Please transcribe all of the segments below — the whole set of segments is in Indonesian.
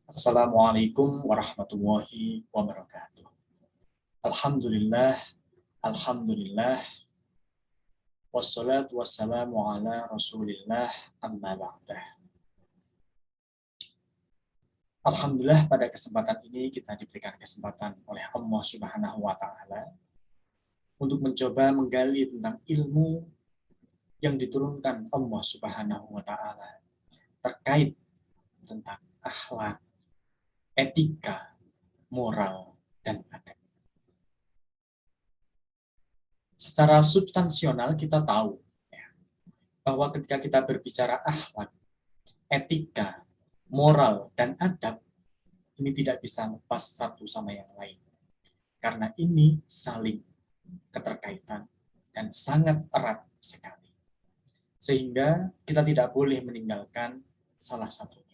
Assalamualaikum warahmatullahi wabarakatuh. Alhamdulillah, alhamdulillah, wassalatu wassalamu ala rasulillah, amma ba'dah. Alhamdulillah pada kesempatan ini kita diberikan kesempatan oleh Allah Subhanahu wa Ta'ala untuk mencoba menggali tentang ilmu yang diturunkan Allah Subhanahu wa Ta'ala terkait tentang akhlak, etika, moral, dan adab. Secara substansional kita tahu bahwa ketika kita berbicara akhlak, etika, moral, dan adab, ini tidak bisa lepas satu sama yang lain. Karena ini saling keterkaitan dan sangat erat sekali. Sehingga kita tidak boleh meninggalkan salah satunya.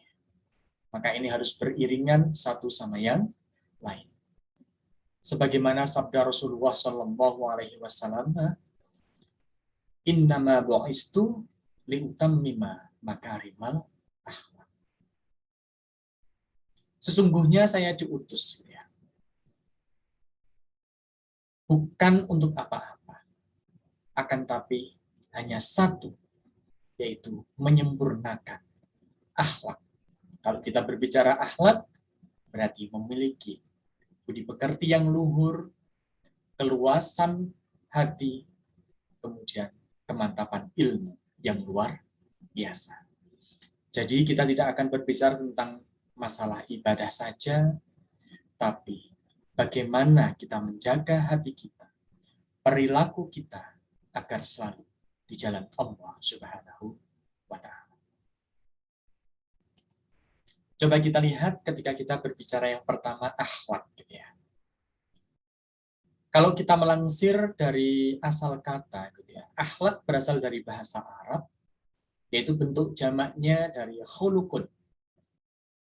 Maka ini harus beriringan satu sama yang lain. Sebagaimana sabda Rasulullah SAW, innama bu'istu liutammima makarimal akhlak. Sesungguhnya saya diutus bukan untuk apa-apa, akan tapi hanya satu, yaitu menyempurnakan akhlak. Kalau kita berbicara akhlak, berarti memiliki budi pekerti yang luhur, keluasan hati, kemudian kemantapan ilmu yang luar biasa. Jadi kita tidak akan berbicara tentang masalah ibadah saja, tapi bagaimana kita menjaga hati kita, perilaku kita, agar selalu di jalan Allah Subhanahu wa Ta'ala. Coba kita lihat ketika kita berbicara yang pertama, akhlak. Kalau kita melansir dari asal kata, akhlak berasal dari bahasa Arab, yaitu bentuk jamaknya dari khulukun.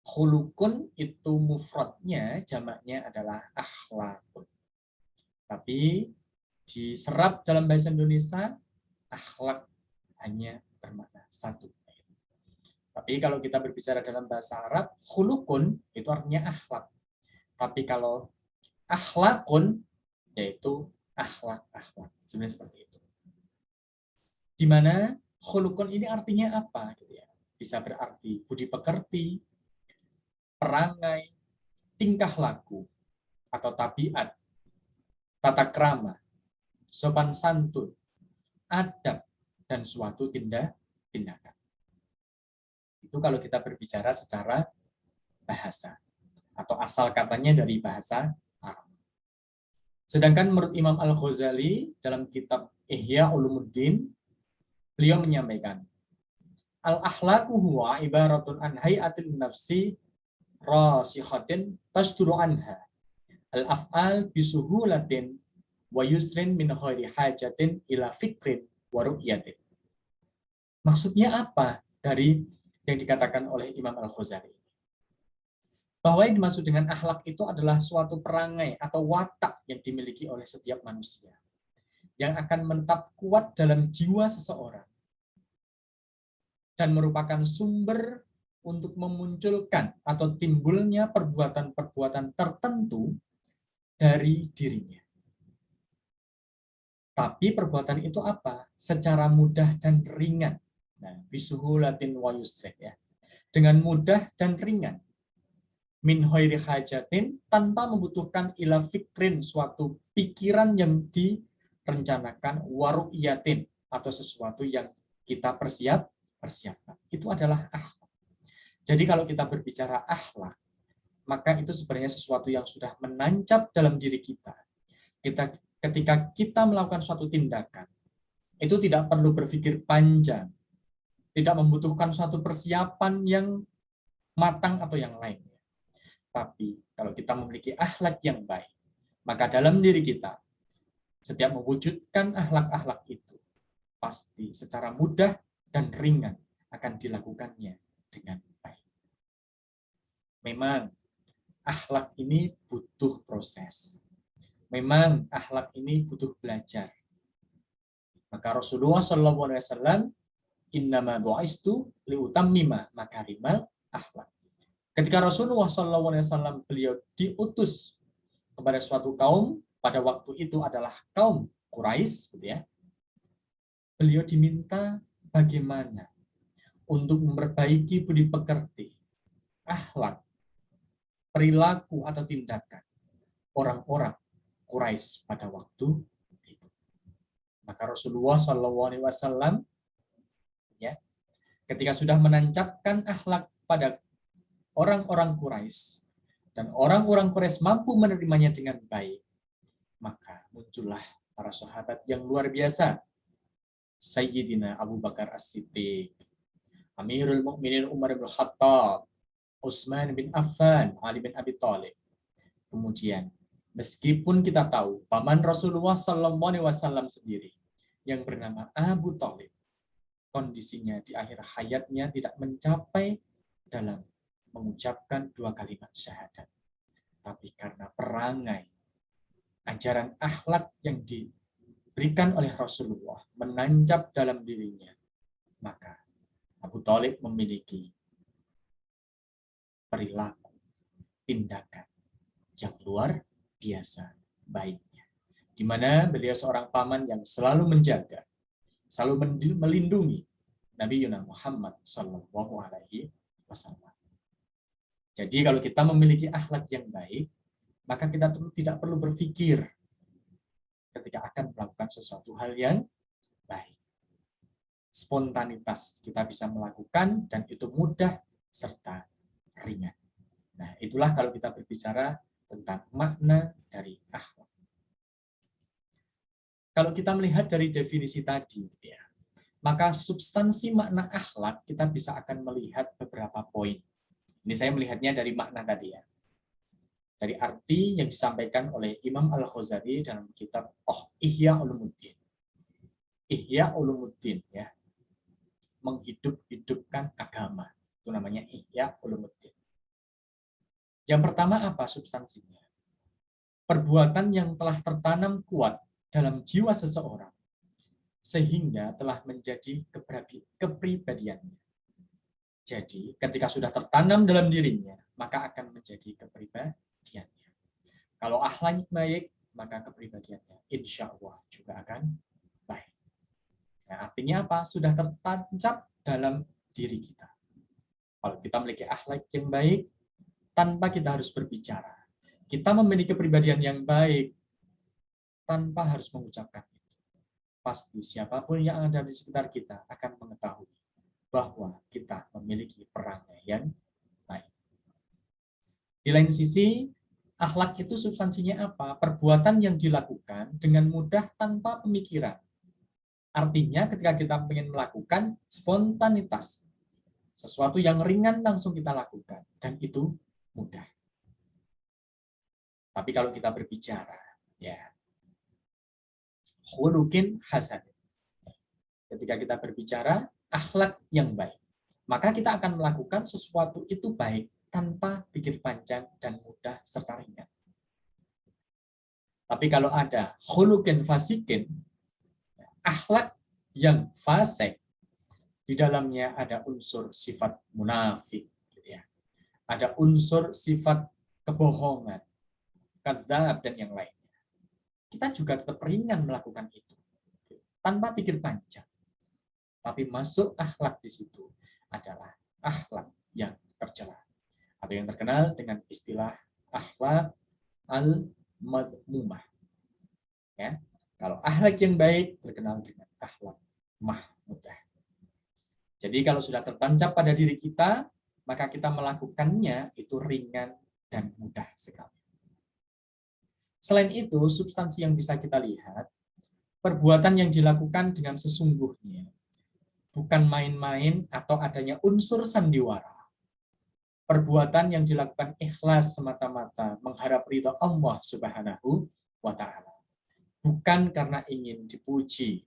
Khulukun itu mufradnya, jamaknya adalah akhlakun. Tapi diserap dalam bahasa Indonesia, akhlak hanya bermakna satu. Tapi kalau kita berbicara dalam bahasa Arab, khulukun itu artinya akhlak. Tapi kalau akhlakun, yaitu akhlak-akhlak. Sebenarnya seperti itu. Di mana khulukun ini artinya apa? Bisa berarti budi pekerti, perangai, tingkah laku, atau tabiat, tata krama, sopan santun, adab, dan suatu tindakan. Itu kalau kita berbicara secara bahasa, atau asal katanya dari bahasa Arab. Sedangkan menurut Imam Al-Ghazali dalam kitab Ihya Ulumuddin, beliau menyampaikan, al-akhlaqu huwa ibaratun an hayatin nafsi rasikhatin tasduru anha al-af'al bisuhulatin wa yusrin min khairi hajatin ila fikrin wa ru'yatin. Maksudnya apa dari yang dikatakan oleh Imam Al-Ghazali? Bahwa yang dimaksud dengan akhlak itu adalah suatu perangai atau watak yang dimiliki oleh setiap manusia yang akan menetap kuat dalam jiwa seseorang dan merupakan sumber untuk memunculkan atau timbulnya perbuatan-perbuatan tertentu dari dirinya. Tapi perbuatan itu apa? Secara mudah dan ringan. Nah, bisuhulatin wa yusrin, ya. Dengan mudah dan ringan. Min khairi hajatin, tanpa membutuhkan ila fikrin, suatu pikiran yang direncanakan, waru'iyatin, atau sesuatu yang kita persiapkan. Itu adalah akhlak. Jadi kalau kita berbicara akhlak, maka itu sebenarnya sesuatu yang sudah menancap dalam diri kita. Ketika kita melakukan suatu tindakan, itu tidak perlu berpikir panjang, tidak membutuhkan suatu persiapan yang matang atau yang lain. Tapi kalau kita memiliki akhlak yang baik, maka dalam diri kita, setiap mewujudkan akhlak-akhlak itu, pasti secara mudah dan ringan akan dilakukannya dengan baik. Memang akhlak ini butuh proses. Memang akhlak ini butuh belajar. Maka Rasulullah SAW, innama bu'istu liutammima makarimal akhlak. Ketika Rasulullah SAW beliau diutus kepada suatu kaum, pada waktu itu adalah kaum Quraisy, gitu ya. Beliau diminta bagaimana untuk memperbaiki budi pekerti, akhlak, perilaku atau tindakan orang-orang Quraisy pada waktu itu. Maka Rasulullah SAW ya, ketika sudah menancapkan akhlak pada orang-orang Quraisy dan orang-orang Quraisy mampu menerimanya dengan baik, maka muncullah para sahabat yang luar biasa. Sayyidina Abu Bakar As-Siddiq, Amirul Mukminin Umar bin Khattab, Utsman bin Affan, Ali bin Abi Thalib. Kemudian, meskipun kita tahu paman Rasulullah SAW sendiri yang bernama Abu Thalib, kondisinya di akhir hayatnya tidak mencapai dalam mengucapkan 2 kalimat syahadat. Tapi karena perangai, ajaran akhlak yang diberikan oleh Rasulullah menancap dalam dirinya, maka Abu Thalib memiliki perilaku, tindakan yang luar biasa baiknya. Di mana beliau seorang paman yang selalu menjaga, selalu melindungi Nabi Muhammad SAW. Jadi kalau kita memiliki akhlak yang baik, maka kita tidak perlu berpikir ketika akan melakukan sesuatu hal yang baik. Spontanitas kita bisa melakukan dan itu mudah serta ringan. Nah, itulah kalau kita berbicara tentang makna dari akhlak. Kalau kita melihat dari definisi tadi, ya, maka substansi makna akhlak kita bisa akan melihat beberapa poin. Ini saya melihatnya dari makna tadi ya. Dari arti yang disampaikan oleh Imam Al-Ghazali dalam kitab Ihya Ulumuddin. Ihya Ulumuddin ya. Menghidup-hidupkan agama. Itu namanya Ihya Ulumuddin. Yang pertama apa substansinya? Perbuatan yang telah tertanam kuat dalam jiwa seseorang sehingga telah menjadi kepribadiannya. Jadi, ketika sudah tertanam dalam dirinya, maka akan menjadi kepribadiannya. Kalau akhlak baik, maka kepribadiannya insya Allah juga akan baik. Nah, artinya apa? Sudah tertancap dalam diri kita. Kalau kita memiliki akhlak yang baik, tanpa kita harus berbicara. Kita memiliki kepribadian yang baik, tanpa harus mengucapkan itu. Pasti siapapun yang ada di sekitar kita akan mengetahui bahwa kita memiliki perangai yang baik. Di lain sisi, akhlak itu substansinya apa? Perbuatan yang dilakukan dengan mudah tanpa pemikiran. Artinya ketika kita ingin melakukan spontanitas, sesuatu yang ringan langsung kita lakukan, dan itu mudah. Tapi kalau kita berbicara, ya, khuluqin hasan. Ketika kita berbicara, akhlak yang baik, maka kita akan melakukan sesuatu itu baik tanpa pikir panjang dan mudah serta ringan. Tapi kalau ada khuluqin fasikin, akhlak yang fasik, di dalamnya ada unsur sifat munafik, gitu ya. Ada unsur sifat kebohongan, kadzab dan yang lainnya. Kita juga tetap ringan melakukan itu tanpa pikir panjang. Tapi masuk akhlak di situ adalah akhlak yang tercela atau yang terkenal dengan istilah akhlak al-madmumah. Ya, kalau akhlak yang baik terkenal dengan akhlak mahmudah. Jadi kalau sudah tertancap pada diri kita, maka kita melakukannya itu ringan dan mudah sekali. Selain itu, substansi yang bisa kita lihat, perbuatan yang dilakukan dengan sesungguhnya, bukan main-main atau adanya unsur sandiwara. Perbuatan yang dilakukan ikhlas semata-mata mengharap ridha Allah Subhanahu wa Ta'ala. Bukan karena ingin dipuji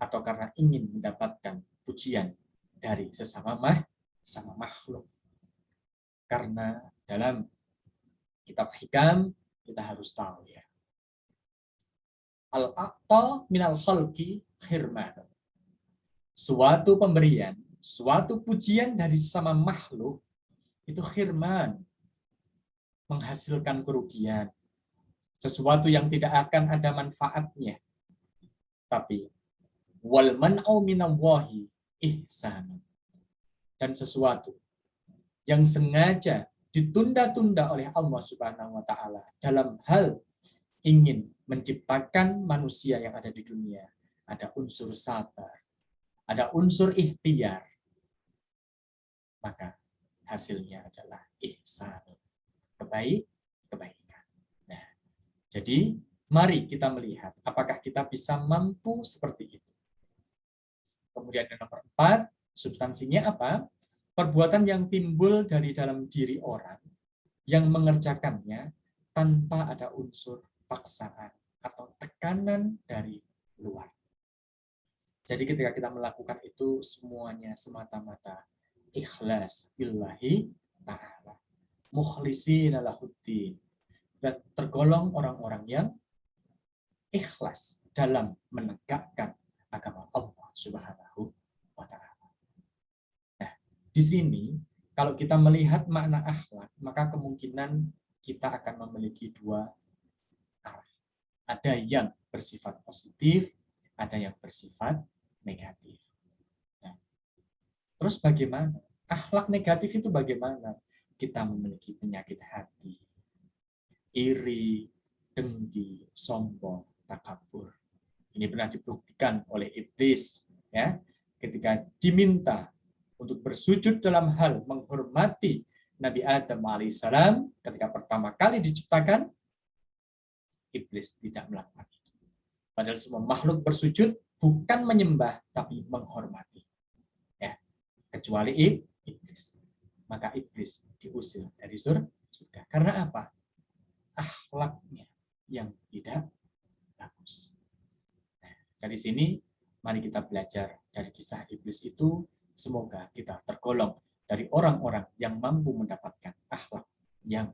atau karena ingin mendapatkan pujian dari sesama makhluk. Karena dalam kitab Hikam kita harus tahu ya. Al-aqta minal khalqi khirman. Suatu pemberian, suatu pujian dari sesama makhluk itu khirman, menghasilkan kerugian, sesuatu yang tidak akan ada manfaatnya. Tapi wal man'u minallahi ihsan, dan sesuatu yang sengaja ditunda-tunda oleh Allah Subhanahu wa taala dalam hal ingin menciptakan manusia yang ada di dunia, ada unsur sabar, ada unsur ikhtiar, maka hasilnya adalah ihsan, kebaikan. Nah, jadi mari kita melihat apakah kita bisa mampu seperti itu. Kemudian yang nomor 4, substansinya apa? Perbuatan yang timbul dari dalam diri orang yang mengerjakannya tanpa ada unsur paksaan atau tekanan dari luar. Jadi ketika kita melakukan itu semuanya semata-mata ikhlas billahi ta'ala. Mukhlishina lahuddin. Tergolong orang-orang yang ikhlas dalam menegakkan agama Allah Subhanahu wa taala. Nah, di sini kalau kita melihat makna akhlak, maka kemungkinan kita akan memiliki dua arah. Ada yang bersifat positif, ada yang bersifat negatif. Nah, terus bagaimana? Akhlak negatif itu bagaimana? Kita memiliki penyakit hati, iri, dengki, sombong, takabur. Ini pernah dibuktikan oleh iblis, ya, ketika diminta untuk bersujud dalam hal menghormati Nabi Adam alaihissalam ketika pertama kali diciptakan, iblis tidak melakukan itu. Padahal semua makhluk bersujud bukan menyembah tapi menghormati, ya, kecuali iblis. Maka iblis diusir dari surga. Karena apa? Akhlaknya yang tidak bagus. Dari sini, mari kita belajar dari kisah iblis itu. Semoga kita tergolong dari orang-orang yang mampu mendapatkan akhlak yang